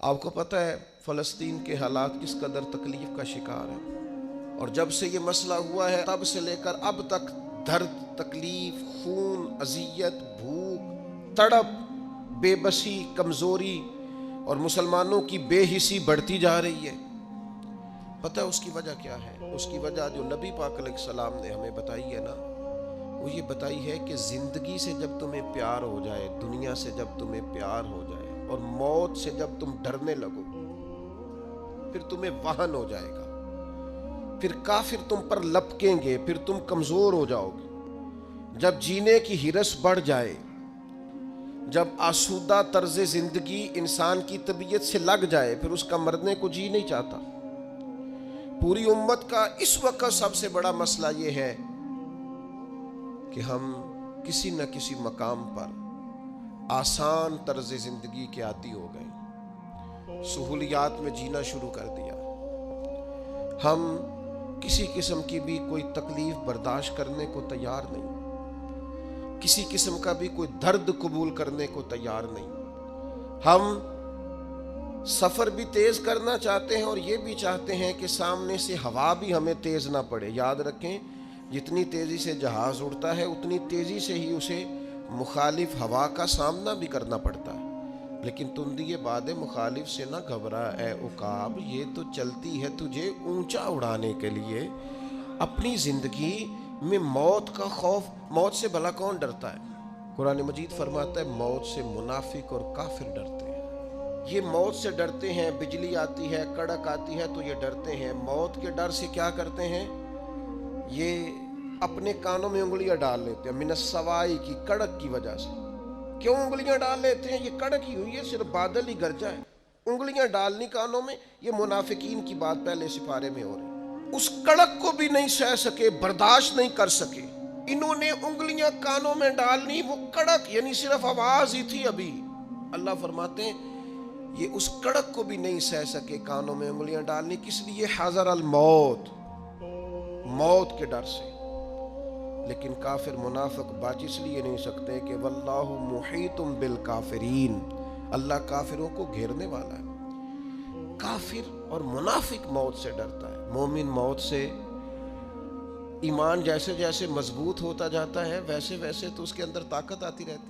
آپ کو پتہ ہے فلسطین کے حالات کس قدر تکلیف کا شکار ہیں، اور جب سے یہ مسئلہ ہوا ہے تب سے لے کر اب تک درد، تکلیف، خون، اذیت، بھوک، تڑپ، بے بسی، کمزوری اور مسلمانوں کی بے حسی بڑھتی جا رہی ہے۔ پتہ ہے اس کی وجہ کیا ہے؟ اس کی وجہ جو نبی پاک علیہ السلام نے ہمیں بتائی ہے نا، وہ یہ بتائی ہے کہ زندگی سے جب تمہیں پیار ہو جائے، دنیا سے جب تمہیں پیار ہو جائے اور موت سے جب تم ڈرنے لگو، پھر تمہیں وہن ہو جائے گا، پھر کافر تم پر لپکیں گے، پھر تم کمزور ہو جاؤ گے۔ جب جینے کی ہرس بڑھ جائے، جب آسودہ طرز زندگی انسان کی طبیعت سے لگ جائے، پھر اس کا مرنے کو جی نہیں چاہتا۔ پوری امت کا اس وقت سب سے بڑا مسئلہ یہ ہے کہ ہم کسی نہ کسی مقام پر آسان طرز زندگی کے عادی ہو گئے، سہولیات میں جینا شروع کر دیا۔ ہم کسی قسم کی بھی کوئی تکلیف برداشت کرنے کو تیار نہیں، کسی قسم کا بھی کوئی درد قبول کرنے کو تیار نہیں۔ ہم سفر بھی تیز کرنا چاہتے ہیں اور یہ بھی چاہتے ہیں کہ سامنے سے ہوا بھی ہمیں تیز نہ پڑے۔ یاد رکھیں، جتنی تیزی سے جہاز اڑتا ہے اتنی تیزی سے ہی اسے مخالف ہوا کا سامنا بھی کرنا پڑتا ہے۔ لیکن تندی باد مخالف سے نہ گھبرا اے عقاب، یہ تو چلتی ہے تجھے اونچا اڑانے کے لیے۔ اپنی زندگی میں موت کا خوف، موت سے بھلا کون ڈرتا ہے؟ قرآن مجید فرماتا ہے موت سے منافق اور کافر ڈرتے ہیں۔ یہ موت سے ڈرتے ہیں، بجلی آتی ہے، کڑک آتی ہے تو یہ ڈرتے ہیں۔ موت کے ڈر سے کیا کرتے ہیں؟ یہ اپنے کانوں میں انگلیاں ڈال لیتے ہیں، من السوائی کی کڑک کی وجہ سے۔ کیوں انگلیاں ڈال لیتے ہیں؟ یہ کڑک ہی ہوئی ہے، صرف بادل ہی گرجا ہے، انگلیاں ڈالنی کانوں میں۔ یہ منافقین کی بات پہلے سپارے میں ہو رہی۔ اس کڑک کو بھی نہیں سہ سکے، برداشت نہیں کر سکے، انہوں نے انگلیاں کانوں میں ڈالنی، وہ کڑک یعنی صرف آواز ہی تھی ابھی۔ اللہ فرماتے ہیں یہ اس کڑک کو بھی نہیں سہ سکے کانوں میں انگلیاں ڈالنی، کس لیے؟ حذر الموت، موت کے ڈر سے۔ لیکن کافر منافق بچ اس لیے نہیں سکتے کہ واللہ محیط بالکافرین، اللہ کافروں کو گھیرنے والا ہے۔ کافر اور منافق موت سے ڈرتا ہے، مومن موت سے، ایمان جیسے جیسے مضبوط ہوتا جاتا ہے ویسے ویسے تو اس کے اندر طاقت آتی رہتی ہے۔